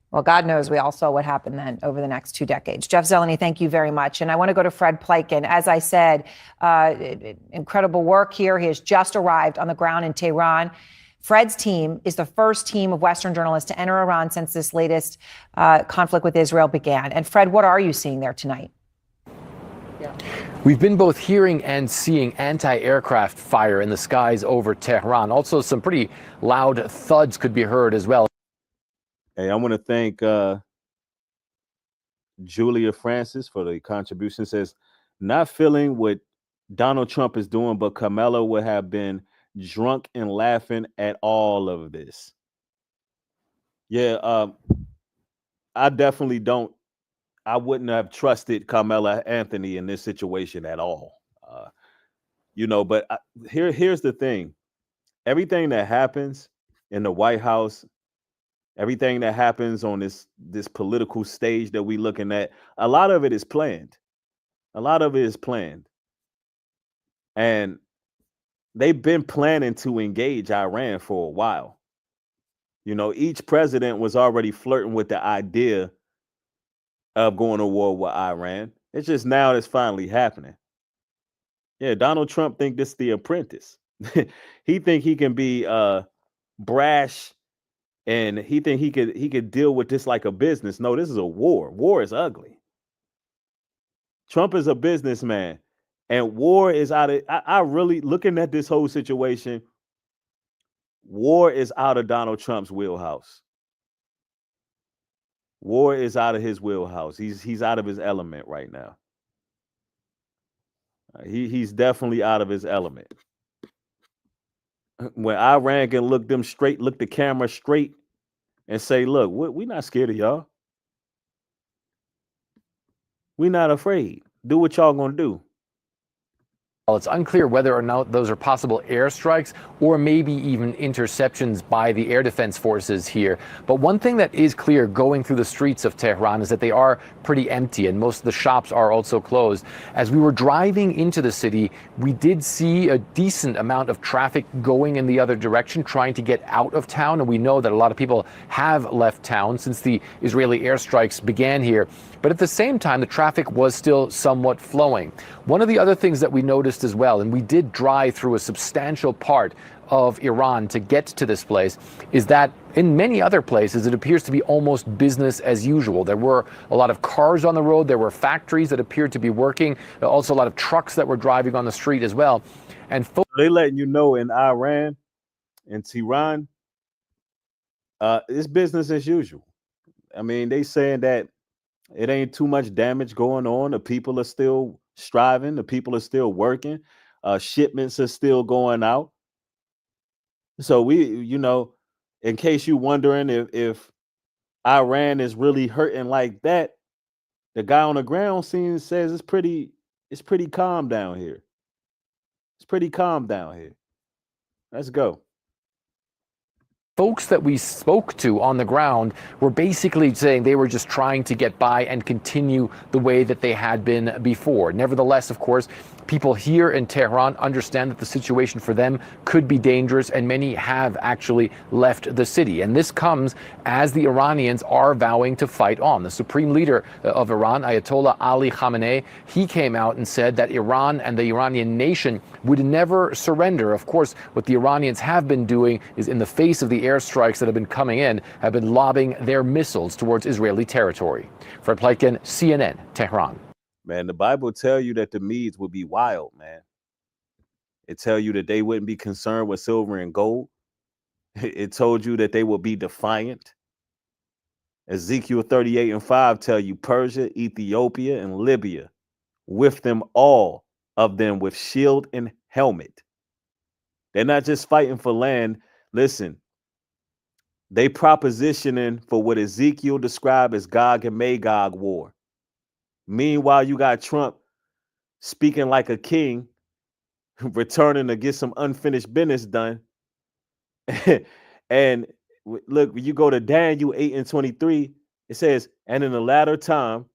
Speaker 7: well, God knows we all saw what happened then over the next 2 decades. Jeff Zeleny, thank you very much. And I want to go to Fred Pleitgen. As I said, incredible work here. He has just arrived on the ground in Tehran. Fred's team is the first team of Western journalists to enter Iran since this latest conflict with Israel began. And Fred, what are you seeing there tonight?
Speaker 11: We've been both hearing and seeing anti-aircraft fire in the skies over Tehran. Also, some pretty loud thuds could be heard as well.
Speaker 1: Hey, I want to thank Julia Francis for the contribution. Says, not feeling what Donald Trump is doing, but Kamala would have been drunk and laughing at all of this. Yeah, I definitely don't. I wouldn't have trusted Carmela Anthony in this situation at all. But here's the thing. Everything that happens in the White House, everything that happens on this political stage that we're looking at, a lot of it is planned. A lot of it is planned. And they've been planning to engage Iran for a while. Each president was already flirting with the idea of going to war with Iran. It's just now it's finally happening. Yeah, Donald Trump think this is The Apprentice. He think he can be brash, and he think he could deal with this like a business. No, this is a war. War is ugly. Trump is a businessman, and war is out of. I really, looking at this whole situation, war is out of Donald Trump's wheelhouse. War is out of his wheelhouse. He's out of his element right now. He's definitely out of his element. When Iran can look the camera straight and say, look, we're not scared of y'all. We're not afraid. Do what y'all gonna do.
Speaker 11: Well, it's unclear whether or not those are possible airstrikes or maybe even interceptions by the air defense forces here. But one thing that is clear going through the streets of Tehran is that they are pretty empty, and most of the shops are also closed. As we were driving into the city, we did see a decent amount of traffic going in the other direction, trying to get out of town. And we know that a lot of people have left town since the Israeli airstrikes began here. But at the same time, the traffic was still somewhat flowing. One of the other things that we noticed as well, and we did drive through a substantial part of Iran to get to this place, is that in many other places, it appears to be almost business as usual. There were a lot of cars on the road. There were factories that appeared to be working. There were also a lot of trucks that were driving on the street as well. And
Speaker 1: they letting you know in Iran, in Tehran, it's business as usual. I mean, they saying that it ain't too much damage going on. The people are still striving. The people are still working. Shipments are still going out. So we, in case you wondering if Iran is really hurting like that, the guy on the ground scene says it's pretty calm down here. It's pretty calm down here. Let's go.
Speaker 11: Folks that we spoke to on the ground were basically saying they were just trying to get by and continue the way that they had been before. Nevertheless, of course, people here in Tehran understand that the situation for them could be dangerous, and many have actually left the city. And this comes as the Iranians are vowing to fight on. The supreme leader of Iran, Ayatollah Ali Khamenei, he came out and said that Iran and the Iranian nation would never surrender. Of course, what the Iranians have been doing is, in the face of the airstrikes that have been coming in, have been lobbing their missiles towards Israeli territory. Fred Pleitgen, CNN, Tehran.
Speaker 1: Man, the Bible tell you that the Medes would be wild, man. It tell you that they wouldn't be concerned with silver and gold. It told you that they would be defiant. Ezekiel 38:5 tell you Persia, Ethiopia, and Libya, with them all of them with shield and helmet. They're not just fighting for land. Listen, they propositioning for what Ezekiel described as Gog and Magog war. Meanwhile, you got Trump speaking like a king, returning to get some unfinished business done. And look, when you go to Daniel 8:23, it says, and in the latter time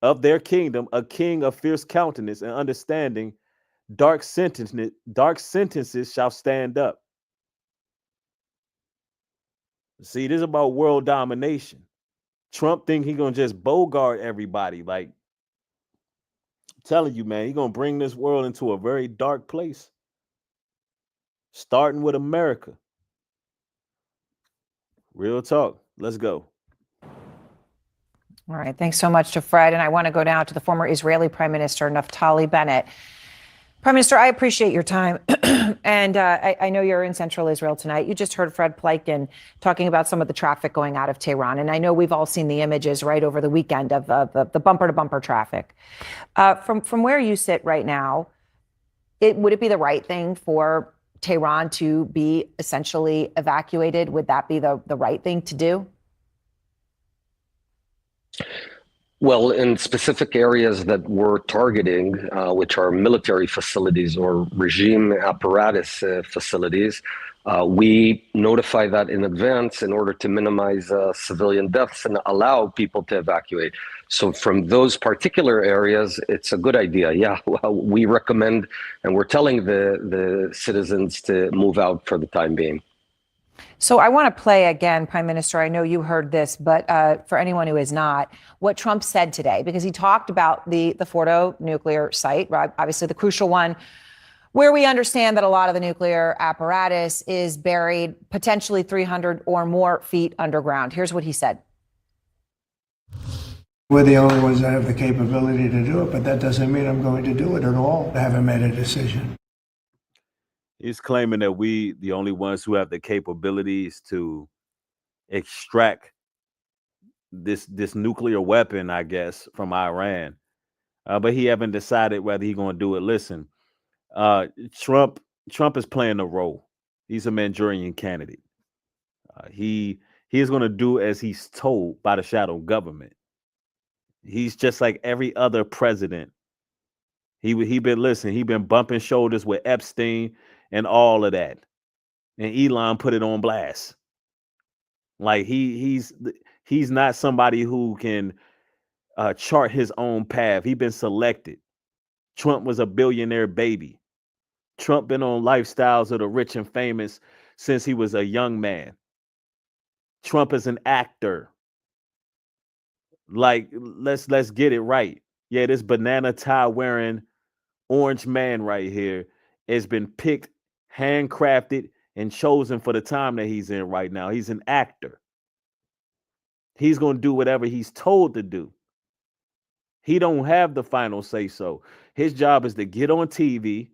Speaker 1: of their kingdom, a king of fierce countenance and understanding, dark sentences shall stand up. See, this is about world domination. Trump think he gonna just bogart everybody. Like, I'm telling you, man, he gonna bring this world into a very dark place, starting with America. Real talk. Let's go.
Speaker 7: All right. Thanks so much to Fred. And I want to go now to the former Israeli Prime Minister, Naftali Bennett. Prime Minister, I appreciate your time. And I know you're in central Israel tonight. You just heard Fred Pleitgen talking about some of the traffic going out of Tehran. And I know we've all seen the images right over the weekend of the bumper-to-bumper traffic. From where you sit right now, would it be the right thing for Tehran to be essentially evacuated? Would that be the right thing to do?
Speaker 13: Well, in specific areas that we're targeting, which are military facilities or regime apparatus facilities, we notify that in advance in order to minimize civilian deaths and allow people to evacuate. So from those particular areas, it's a good idea. Yeah, well, we recommend, and we're telling the citizens to move out for the time being.
Speaker 7: So I want to play again, Prime Minister, I know you heard this, but for anyone who is not, what Trump said today, because he talked about the Fordo nuclear site, right? Obviously the crucial one, where we understand that a lot of the nuclear apparatus is buried potentially 300 or more feet underground. Here's what he said.
Speaker 8: We're the only ones that have the capability to do it, but that doesn't mean I'm going to do it at all. I haven't made a decision.
Speaker 1: He's claiming that we, the only ones who have the capabilities to extract this nuclear weapon, I guess, from Iran. But he haven't decided whether he's going to do it. Listen, Trump is playing a role. He's a Manchurian candidate. He is going to do as he's told by the shadow government. He's just like every other president. He been bumping shoulders with Epstein and all of that, and Elon put it on blast. Like he's not somebody who can chart his own path. He's been selected. Trump was a billionaire baby. Trump been on lifestyles of the rich and famous since he was a young man. Trump is an actor. Like, let's get it right. Yeah, this banana tie wearing orange man right here has been picked, handcrafted, and chosen for the time that he's in right now. He's an actor. He's going to do whatever he's told to do. He don't have the final say so. His job is to get on TV.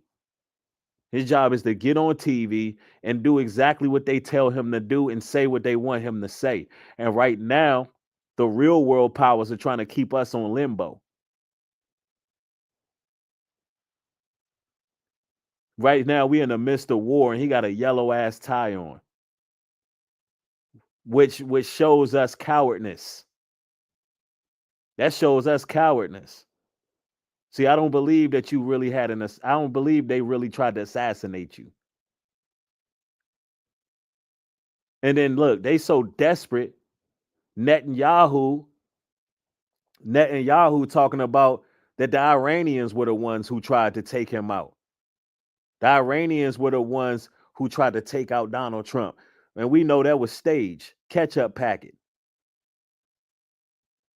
Speaker 1: His job is to get on TV and do exactly what they tell him to do and say what they want him to say. And right now, the real world powers are trying to keep us on limbo. Right now, we're in the midst of war, and he got a yellow ass tie on, which shows us cowardness. That shows us cowardness. See, I don't believe that you really had I don't believe they really tried to assassinate you. And then look, they so desperate. Netanyahu talking about that the Iranians were the ones who tried to take him out. The Iranians were the ones who tried to take out Donald Trump. And we know that was staged, catch-up packet.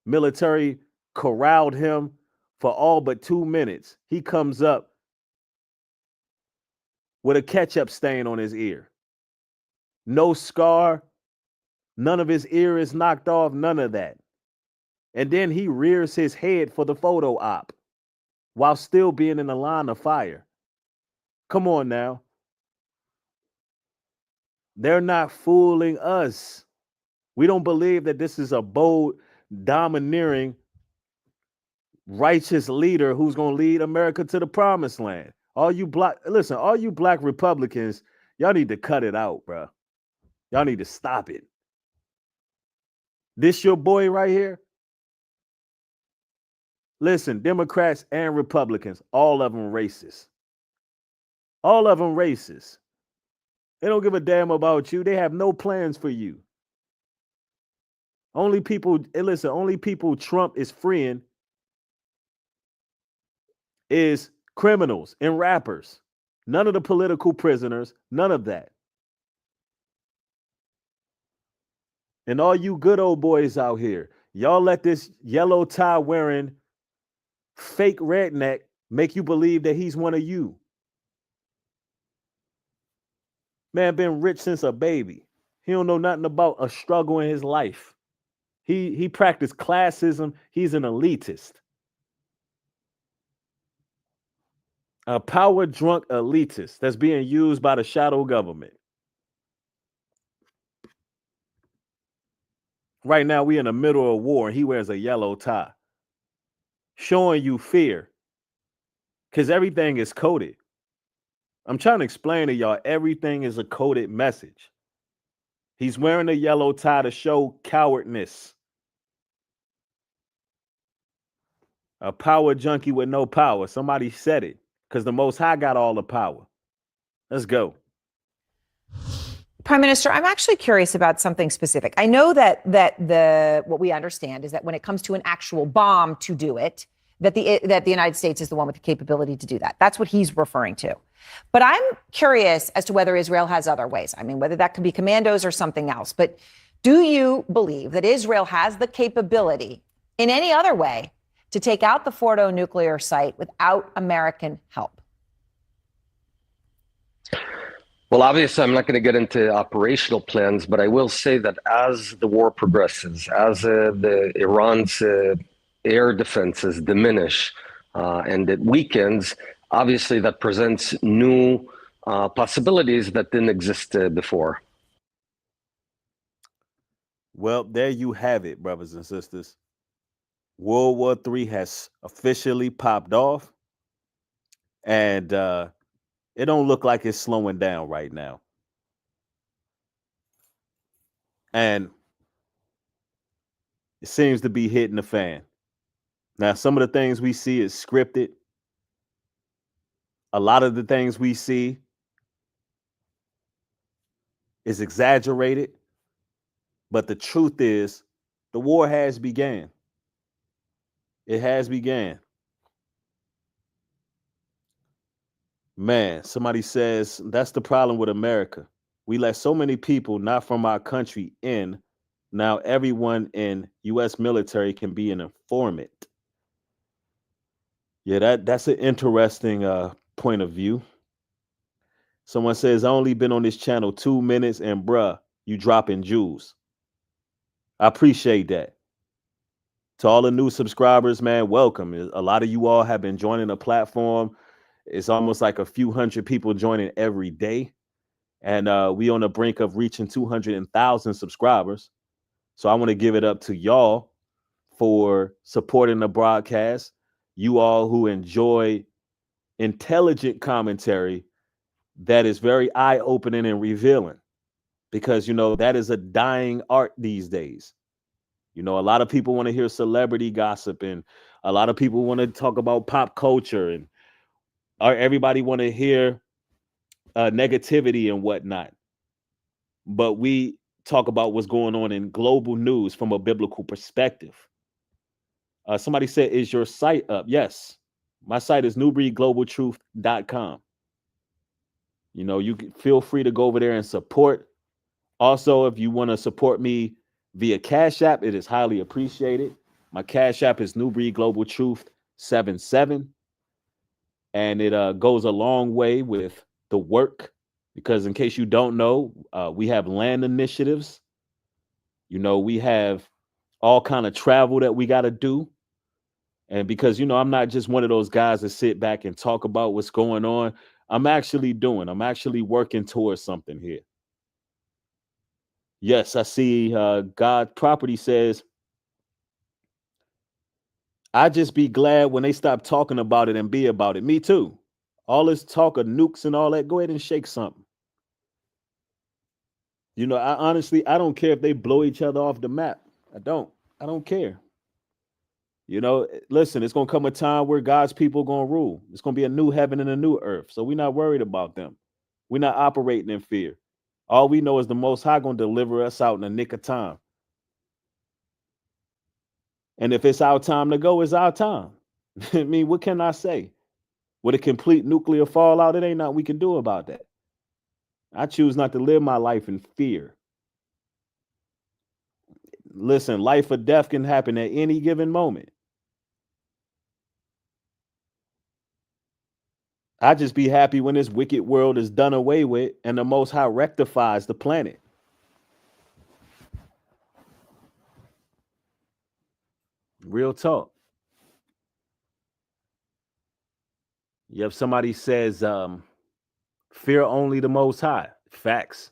Speaker 1: Military corralled him for all but 2 minutes. He comes up with a ketchup stain on his ear. No scar. None of his ear is knocked off. None of that. And then he rears his head for the photo op while still being in the line of fire. Come on now. They're not fooling us. We don't believe that this is a bold, domineering, righteous leader who's going to lead America to the promised land. All you black Republicans, y'all need to cut it out, bro. Y'all need to stop it. This your boy right here? Listen, Democrats and Republicans, all of them racist. All of them racist. They don't give a damn about you. They have no plans for you. Only people Trump is freeing is criminals and rappers. None of the political prisoners, none of that. And all you good old boys out here, y'all let this yellow tie wearing fake redneck make you believe that he's one of you. Man been rich since a baby. He don't know nothing about a struggle in his life. He practiced classism. He's an elitist. A power drunk elitist that's being used by the shadow government. Right now, we in the middle of war, and he wears a yellow tie, showing you fear, because everything is coded. I'm trying to explain to y'all, everything is a coded message. He's wearing a yellow tie to show cowardness. A power junkie with no power. Somebody said it, because the Most High got all the power. Let's go.
Speaker 7: Prime Minister, I'm actually curious about something specific. I know that what we understand is that when it comes to an actual bomb to do it, that the United States is the one with the capability to do that. That's what he's referring to. But I'm curious as to whether Israel has other ways. I mean, whether that could be commandos or something else. But do you believe that Israel has the capability in any other way to take out the Fordo nuclear site without American help?
Speaker 13: Well, obviously, I'm not going to get into operational plans, but I will say that as the war progresses, as the Iran's air defenses diminish and it weakens, obviously that presents new possibilities that didn't exist before.
Speaker 1: Well, there you have it, brothers and sisters. World War III has officially popped off, and it don't look like it's slowing down right now. And it seems to be hitting the fan. Now, some of the things we see is scripted. A lot of the things we see is exaggerated. But the truth is, the war has began. It has began. Man, somebody says that's the problem with America. We let so many people not from our country in. Now everyone in U.S. military can be an informant. Yeah, that's an interesting point of view. Someone says, I only been on this channel 2 minutes and bruh, you dropping jewels. I appreciate that. To all the new subscribers, man, welcome. A lot of you all have been joining the platform. It's almost like a few hundred people joining every day. And we on the brink of reaching 200,000 subscribers. So I want to give it up to y'all for supporting the broadcast. You all who enjoy intelligent commentary that is very eye-opening and revealing, because, you know, that is a dying art these days. You know, a lot of people want to hear celebrity gossip, and a lot of people want to talk about pop culture, and everybody want to hear negativity and whatnot. But we talk about what's going on in global news from a biblical perspective. Somebody said, is your site up? Yes. My site is nubreedglobaltruth.com. You know, you can feel free to go over there and support. Also, if you want to support me via Cash App, it is highly appreciated. My Cash App is Nubreed Global Truth 77. And it goes a long way with the work, because in case you don't know, we have land initiatives. You know, we have all kind of travel that we got to do. And because, you know, I'm not just one of those guys that sit back and talk about what's going on. I'm actually working towards something here. Yes, I see God Property says, I just be glad when they stop talking about it and be about it. Me too. All this talk of nukes and all that, go ahead and shake something. You know, I don't care if they blow each other off the map. I don't care. You know, listen, it's going to come a time where God's people are going to rule. It's going to be a new heaven and a new earth. So we're not worried about them. We're not operating in fear. All we know is the Most High going to deliver us out in the nick of time. And if it's our time to go, it's our time. I mean, what can I say? With a complete nuclear fallout, it ain't nothing we can do about that. I choose not to live my life in fear. Listen, life or death can happen at any given moment. I just be happy when this wicked world is done away with and the Most High rectifies the planet. Real talk. If somebody says, fear only the Most High. Facts.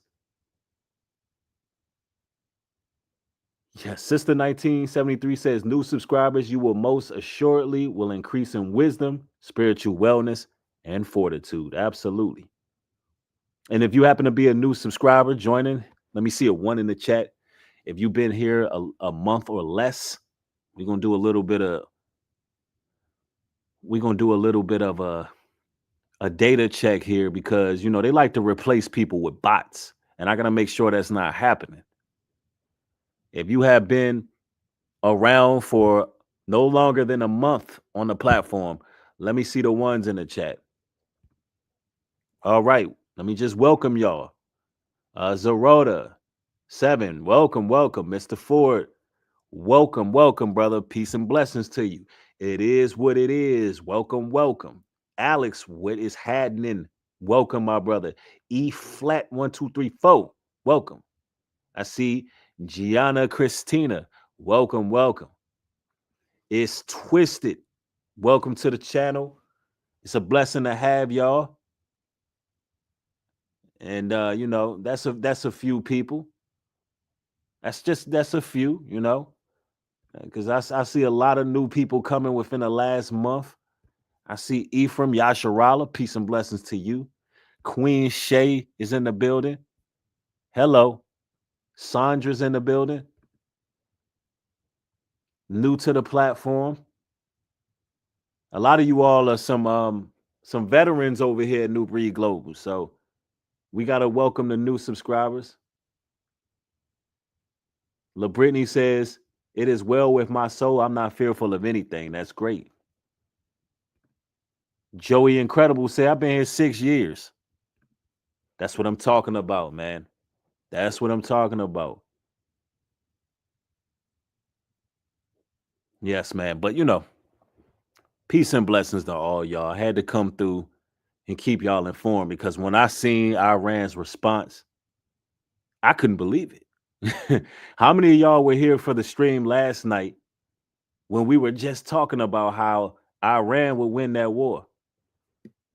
Speaker 1: Yes, Sister 1973 says, new subscribers, you will most assuredly will increase in wisdom, spiritual wellness, and fortitude. Absolutely. And if you happen to be a new subscriber joining, let me see a 1 in the chat. If you've been here a month or less, we're gonna do a little bit of a data check here, because you know they like to replace people with bots, and I gotta make sure that's not happening. If you have been around for no longer than a month on the platform, let me see the ones in the chat. All right, let me just welcome y'all. Zeroda 7, welcome. Mr. Ford, welcome, brother. Peace and blessings to you. It is what it is. Welcome. Alex, what is happening? Welcome, my brother. E flat 1 2 3 4. Welcome. I see Gianna Christina. Welcome. It's Twisted. Welcome to the channel. It's a blessing to have y'all. And you know, that's a few people. That's a few, you know, because I see a lot of new people coming within the last month. I see Ephraim Yasharala. Peace and blessings to you. Queen Shay is in the building. Hello. Sandra's in the building. New to the platform. A lot of you all are some veterans over here at Nubreed Global. So we got to welcome the new subscribers. LaBrittany says, it is well with my soul. I'm not fearful of anything. That's great. Joey Incredible said, I've been here 6 years. That's what I'm talking about, man. That's what I'm talking about. Yes, man. But, you know, peace and blessings to all y'all. I had to come through and keep y'all informed, because when I seen Iran's response, I couldn't believe it. How many of y'all were here for the stream last night when we were just talking about how Iran would win that war?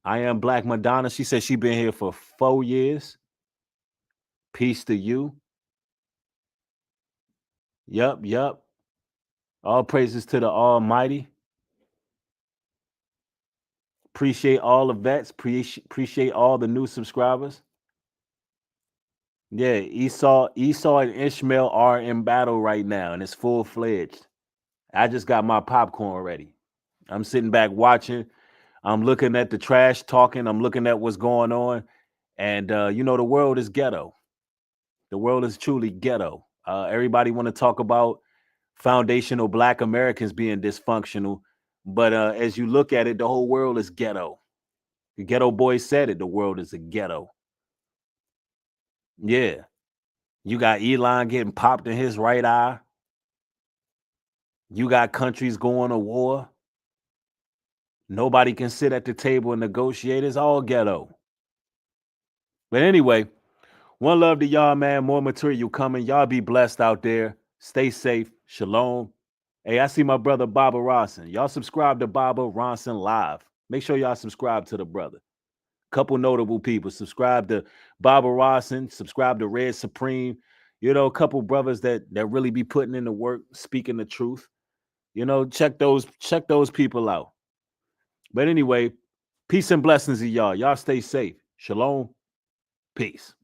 Speaker 1: I am Black Madonna. She said she been here for 4 years. Peace to you. Yup. All praises to the Almighty. Appreciate all the vets. Appreciate all the new subscribers. Yeah, Esau and Ishmael are in battle right now, and it's full-fledged. I just got my popcorn ready. I'm sitting back watching. I'm looking at the trash talking. I'm looking at what's going on. And, you know, the world is ghetto. The world is truly ghetto. Everybody want to talk about foundational Black Americans being dysfunctional, but as you look at it, the whole world is ghetto. The ghetto boy said it. The world is a ghetto. Yeah. You got Elon getting popped in his right eye. You got countries going to war. Nobody can sit at the table and negotiate. It's all ghetto. But anyway, one love to y'all, man. More material coming. Y'all be blessed out there. Stay safe. Shalom. Hey, I see my brother Baba Ronson. Y'all subscribe to Baba Ronson Live. Make sure y'all subscribe to the brother. Couple notable people. Subscribe to Baba Ronson. Subscribe to Red Supreme. You know, a couple brothers that really be putting in the work, speaking the truth. You know, check those people out. But anyway, peace and blessings to y'all. Y'all stay safe. Shalom. Peace.